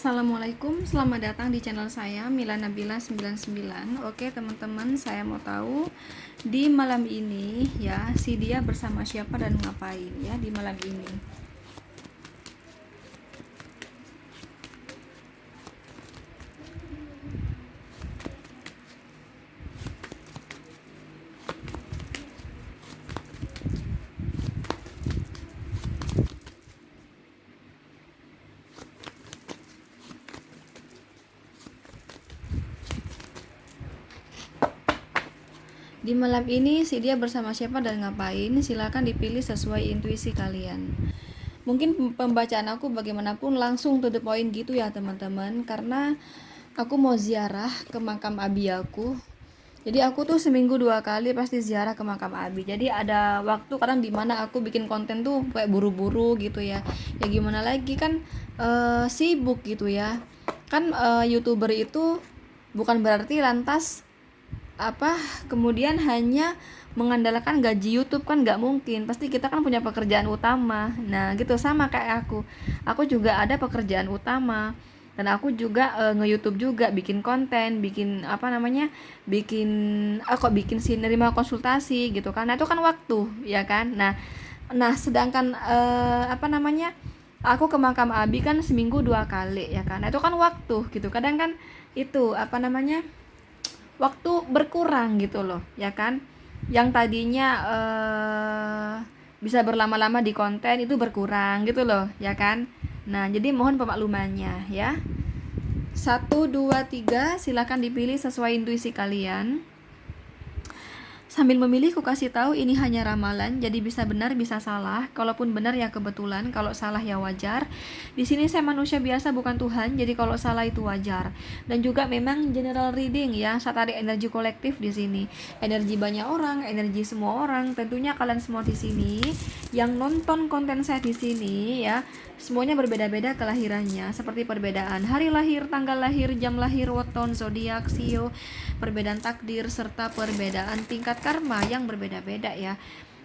Assalamualaikum, selamat datang di channel saya Mila Nabila 99. Oke teman-teman, saya mau tahu di malam ini ya, si dia bersama siapa dan ngapain ya di malam ini. Di malam ini si dia bersama siapa dan ngapain, silakan dipilih sesuai intuisi kalian. Mungkin pembacaan aku bagaimanapun langsung to the point gitu ya teman-teman, karena aku mau ziarah ke makam abi aku. Jadi aku tuh seminggu 2 kali pasti ziarah ke makam abi. Jadi ada waktu kadang dimana aku bikin konten tuh kayak buru-buru gitu ya. Ya gimana lagi kan, sibuk gitu ya. Kan YouTuber itu bukan berarti lantas kemudian hanya mengandalkan gaji YouTube, kan nggak mungkin, pasti kita kan punya pekerjaan utama. Nah gitu, sama kayak aku juga ada pekerjaan utama, dan aku juga nge-YouTube juga, bikin konten, bikin bikin bikin sih, nerima konsultasi gitu kan. Nah itu kan waktu ya kan. Nah sedangkan aku ke makam abi kan seminggu 2 kali ya kan. Nah itu kan waktu gitu, kadang kan itu waktu berkurang gitu loh ya kan. Yang tadinya bisa berlama-lama di konten itu berkurang gitu loh ya kan. Nah jadi mohon pemaklumannya ya. 1, 2, 3, silakan dipilih sesuai intuisi kalian. Sambil memilih, ku kasih tahu ini hanya ramalan, jadi bisa benar bisa salah. Kalaupun benar ya kebetulan, kalau salah ya wajar. Di sini saya manusia biasa bukan Tuhan, jadi kalau salah itu wajar. Dan juga memang general reading ya, saya tarik energi kolektif di sini. Energi banyak orang, energi semua orang. Tentunya kalian semua di sini yang nonton konten saya di sini ya, semuanya berbeda-beda kelahirannya, seperti perbedaan hari lahir, tanggal lahir, jam lahir, weton, zodiak, sio, perbedaan takdir, serta perbedaan tingkat karma yang berbeda-beda ya.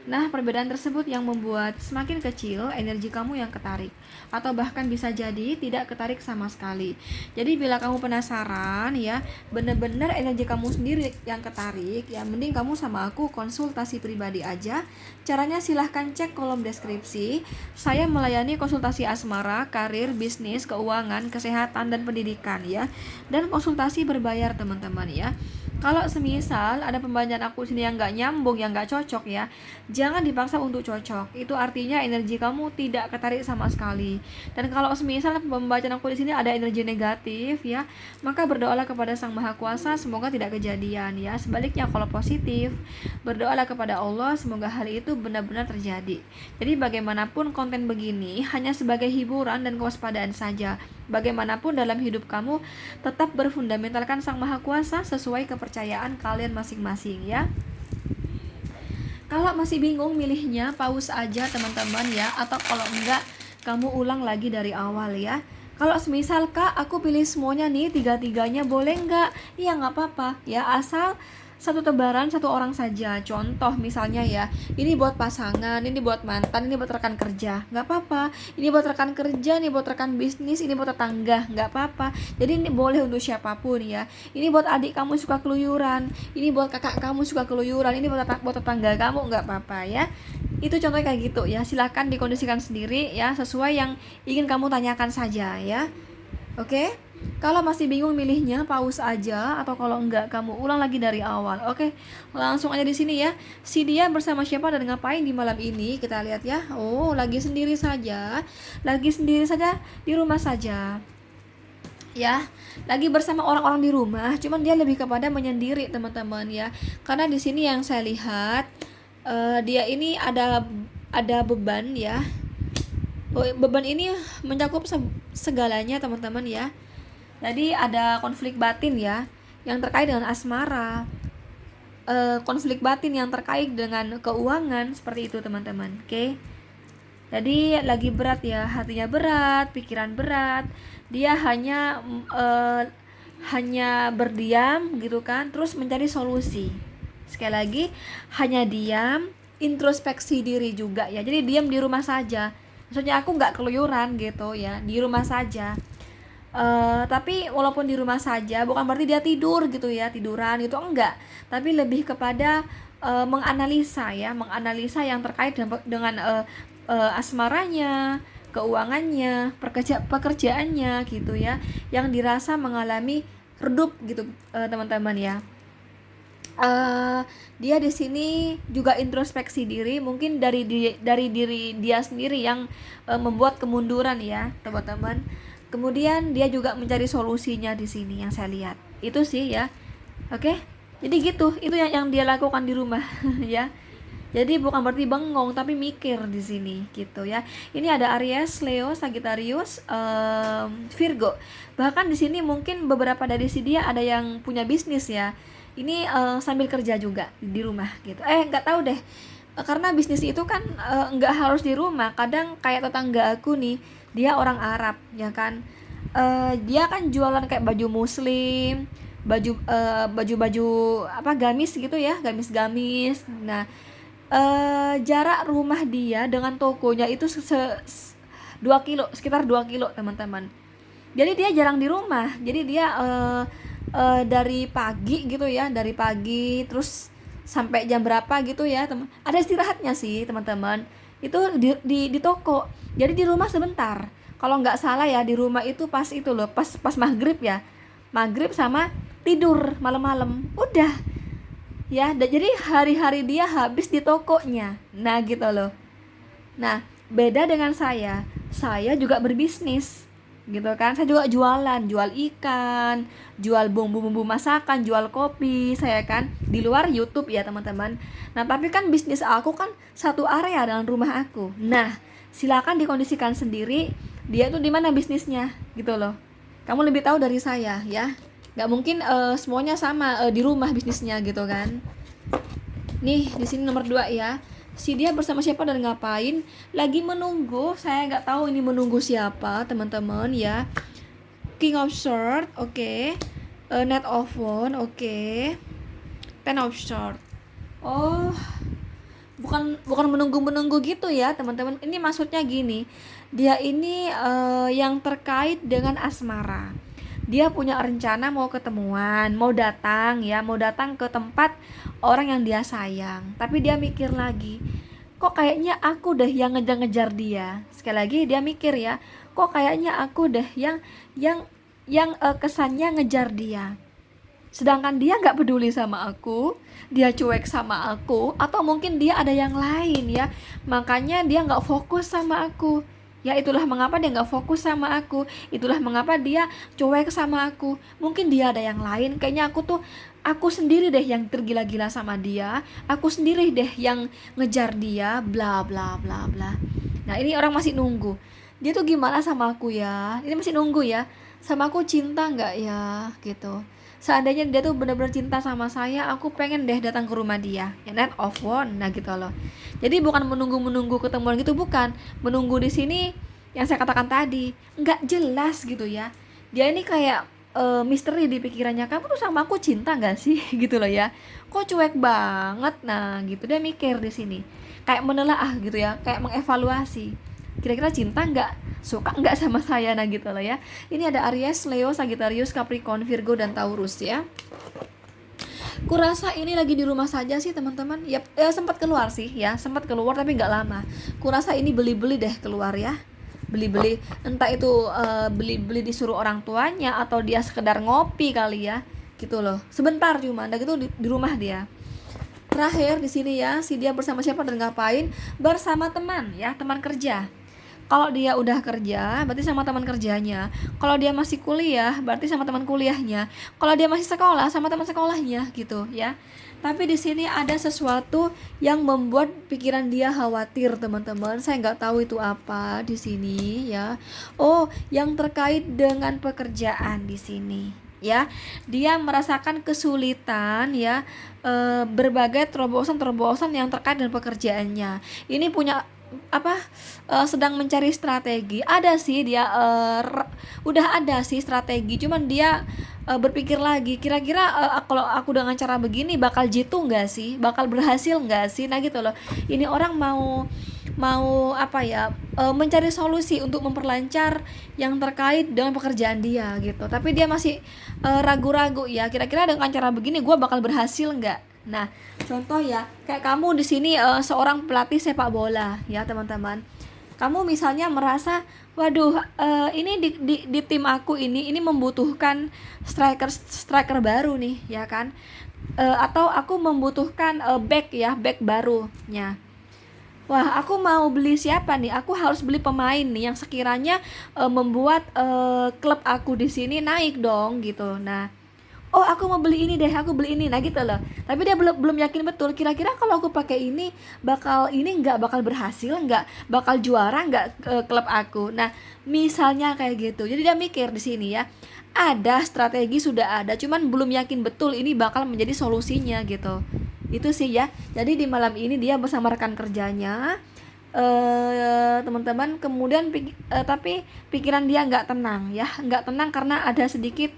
Nah, perbedaan tersebut yang membuat semakin kecil energi kamu yang ketarik, atau bahkan bisa jadi tidak ketarik sama sekali. Jadi bila kamu penasaran ya, bener-bener energi kamu sendiri yang ketarik ya, mending kamu sama aku konsultasi pribadi aja. Caranya silahkan cek kolom deskripsi. Saya melayani konsultasi asmara, karir, bisnis, keuangan, kesehatan, dan pendidikan ya. Dan konsultasi berbayar teman-teman ya. Kalau semisal ada pembacaan aku sini yang nggak nyambung, yang nggak cocok ya, jangan dipaksa untuk cocok. Itu artinya energi kamu tidak ketarik sama sekali. Dan kalau semisal pembacaan aku di sini ada energi negatif ya, maka berdoalah kepada Sang Maha Kuasa, semoga tidak kejadian ya. Sebaliknya kalau positif, berdoalah kepada Allah, semoga hal itu benar-benar terjadi. Jadi bagaimanapun konten begini hanya sebagai hiburan dan kewaspadaan saja. Bagaimanapun dalam hidup kamu tetap berfundamentalkan Sang Maha Kuasa sesuai kepercayaan kalian masing-masing ya. Kalau masih bingung milihnya, pause aja teman-teman ya, atau kalau enggak kamu ulang lagi dari awal ya. Kalau semisal Kak aku pilih semuanya nih, tiga-tiganya boleh enggak? Iya nggak apa-apa ya, asal satu tebaran satu orang saja. Contoh misalnya ya, ini buat pasangan, ini buat mantan, ini buat rekan kerja, nggak apa-apa. Ini buat rekan kerja, ini buat rekan bisnis, ini buat tetangga, nggak apa-apa. Jadi ini boleh untuk siapapun ya. Ini buat adik kamu suka keluyuran, ini buat kakak kamu suka keluyuran, ini buat tetangga kamu, nggak apa-apa ya. Itu contohnya kayak gitu ya. Silakan dikondisikan sendiri ya, sesuai yang ingin kamu tanyakan saja ya. Oke? Kalau masih bingung milihnya, pause aja, atau kalau enggak kamu ulang lagi dari awal. Oke, langsung aja di sini ya. Si dia bersama siapa dan ngapain di malam ini? Kita lihat ya. Oh, lagi sendiri saja. Lagi sendiri saja di rumah saja. Ya, lagi bersama orang-orang di rumah, cuman dia lebih kepada menyendiri, teman-teman ya. Karena di sini yang saya lihat dia ini ada beban ya. Beban ini mencakup segalanya, teman-teman ya. Jadi ada konflik batin ya, yang terkait dengan asmara, konflik batin yang terkait dengan keuangan, seperti itu teman-teman. Oke. Jadi lagi berat ya, hatinya berat, pikiran berat. Dia hanya berdiam gitu kan, terus mencari solusi. Sekali lagi, hanya diam, introspeksi diri juga ya. Jadi diam di rumah saja. Maksudnya aku nggak keluyuran gitu ya, di rumah saja. Tapi walaupun di rumah saja bukan berarti dia tidur gitu ya, tiduran itu enggak, tapi lebih kepada menganalisa ya, menganalisa yang terkait dengan asmaranya, keuangannya, pekerjaannya gitu ya, yang dirasa mengalami redup gitu teman-teman ya. Dia di sini juga introspeksi diri, mungkin dari diri dia sendiri yang membuat kemunduran ya teman-teman. Kemudian dia juga mencari solusinya di sini yang saya lihat itu sih ya. Oke, jadi gitu, itu yang dia lakukan di rumah ya. Jadi bukan berarti bengong tapi mikir di sini gitu ya. Ini ada Aries, Leo, Sagittarius, Virgo. Bahkan di sini mungkin beberapa dari si dia ada yang punya bisnis ya. Ini sambil kerja juga di rumah gitu. Nggak tahu deh. Karena bisnis itu kan nggak harus di rumah. Kadang kayak tetangga aku nih, dia orang Arab ya kan. Dia kan jualan kayak baju muslim, baju-baju apa gamis gitu ya, gamis-gamis. Nah, jarak rumah dia dengan tokonya itu 2 kilo, sekitar 2 kilo teman-teman. Jadi dia jarang di rumah. Jadi dia dari pagi gitu ya, dari pagi terus sampai jam berapa gitu ya, ada istirahatnya sih teman-teman. Itu di toko. Jadi di rumah sebentar. Kalau nggak salah ya, di rumah itu pas itu loh, pas maghrib ya, maghrib sama tidur malam-malam. Udah ya, jadi hari-hari dia habis di tokonya. Nah gitu loh. Nah, beda dengan saya juga berbisnis gitu kan. Saya juga jualan, jual ikan, jual bumbu-bumbu masakan, jual kopi, saya kan di luar YouTube ya teman-teman. Nah, tapi kan bisnis aku kan satu area dengan rumah aku. Nah, silakan dikondisikan sendiri dia tuh di mana bisnisnya gitu loh. Kamu lebih tahu dari saya ya. Nggak mungkin semuanya sama di rumah bisnisnya gitu kan. Nih di sini nomor 2 ya. Si dia bersama siapa dan ngapain? Lagi menunggu. Saya nggak tahu ini menunggu siapa teman-teman ya. King of Swords, oke. Knight of Wands, oke. Ten of Swords. Oh, bukan menunggu gitu ya teman-teman. Ini maksudnya gini, dia ini yang terkait dengan asmara. Dia punya rencana mau ketemuan, mau datang ke tempat orang yang dia sayang. Tapi dia mikir lagi, kok kayaknya aku deh yang ngejar-ngejar dia. Sekali lagi dia mikir ya, kok kayaknya aku deh yang kesannya ngejar dia. Sedangkan dia nggak peduli sama aku, dia cuek sama aku, atau mungkin dia ada yang lain ya, makanya dia nggak fokus sama aku. Ya itulah mengapa dia nggak fokus sama aku, itulah mengapa dia cuek sama aku. Mungkin dia ada yang lain, kayaknya aku sendiri deh yang tergila-gila sama dia, aku sendiri deh yang ngejar dia, bla bla bla bla. Nah ini orang masih nunggu, dia tuh gimana sama aku ya, ini masih nunggu ya, sama aku cinta nggak ya gitu. Seandainya dia tuh benar-benar cinta sama saya, aku pengen deh datang ke rumah dia ya, Knight of Wands. Nah gitu loh. Jadi bukan menunggu ketemuan gitu, bukan. Menunggu di sini yang saya katakan tadi nggak jelas gitu ya. Dia ini kayak misteri di pikirannya, kamu tuh sama aku cinta nggak sih gitu loh ya, kok cuek banget. Nah gitu dia mikir di sini, kayak menelaah gitu ya, kayak mengevaluasi kira-kira cinta nggak, suka nggak sama saya. Nah gitu loh ya. Ini ada Aries, Leo, Sagittarius, Capricorn, Virgo, dan Taurus ya. Kurasa ini lagi di rumah saja sih teman-teman. Ya sempat keluar sih ya, sempat keluar tapi nggak lama. Kurasa ini beli-beli deh keluar ya, beli-beli, entah itu beli-beli disuruh orang tuanya atau dia sekedar ngopi kali ya gitu loh, sebentar cuma ada gitu di rumah dia. Terakhir di sini ya, si dia bersama siapa dan ngapain? Bersama teman ya, teman kerja. Kalau dia udah kerja, berarti sama teman kerjanya. Kalau dia masih kuliah, berarti sama teman kuliahnya. Kalau dia masih sekolah, sama teman sekolahnya gitu ya. Tapi di sini ada sesuatu yang membuat pikiran dia khawatir, teman-teman. Saya nggak tahu itu apa di sini ya. Oh, yang terkait dengan pekerjaan di sini ya. Dia merasakan kesulitan ya, berbagai terobosan-terobosan yang terkait dengan pekerjaannya. Ini punya sedang mencari strategi. Ada sih dia udah ada sih strategi, cuman dia berpikir lagi, kira-kira kalau aku dengan cara begini bakal jitu nggak sih, bakal berhasil nggak sih. Nah gitu loh, ini orang mau mau apa ya, mencari solusi untuk memperlancar yang terkait dengan pekerjaan dia gitu. Tapi dia masih ragu-ragu ya, kira-kira dengan cara begini gue bakal berhasil nggak. Nah, contoh ya, kayak kamu di sini seorang pelatih sepak bola ya teman-teman. Kamu misalnya merasa, waduh, ini di tim aku ini membutuhkan striker baru nih ya kan. Atau aku membutuhkan back barunya. Wah, aku mau beli siapa nih? Aku harus beli pemain nih yang sekiranya membuat klub aku di sini naik dong gitu. Nah, oh aku mau beli ini deh, aku beli ini, nah gitu loh. Tapi dia belum belum yakin betul. Kira-kira kalau aku pakai ini nggak bakal berhasil, nggak bakal juara nggak klub aku. Nah, misalnya kayak gitu. Jadi dia mikir di sini ya. Ada strategi sudah ada, cuman belum yakin betul ini bakal menjadi solusinya gitu. Itu sih ya. Jadi di malam ini dia bersama rekan kerjanya, teman-teman, kemudian tapi pikiran dia nggak tenang ya, nggak tenang karena ada sedikit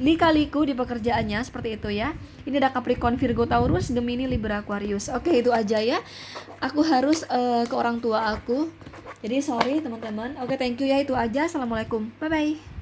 lika-liku di pekerjaannya seperti itu ya. Ini ada Capricorn, Virgo, Taurus, Gemini, Libra, Aquarius. Oke, itu aja ya. Aku harus ke orang tua aku. Jadi sorry teman-teman. Oke, thank you ya, itu aja. Assalamualaikum. Bye bye.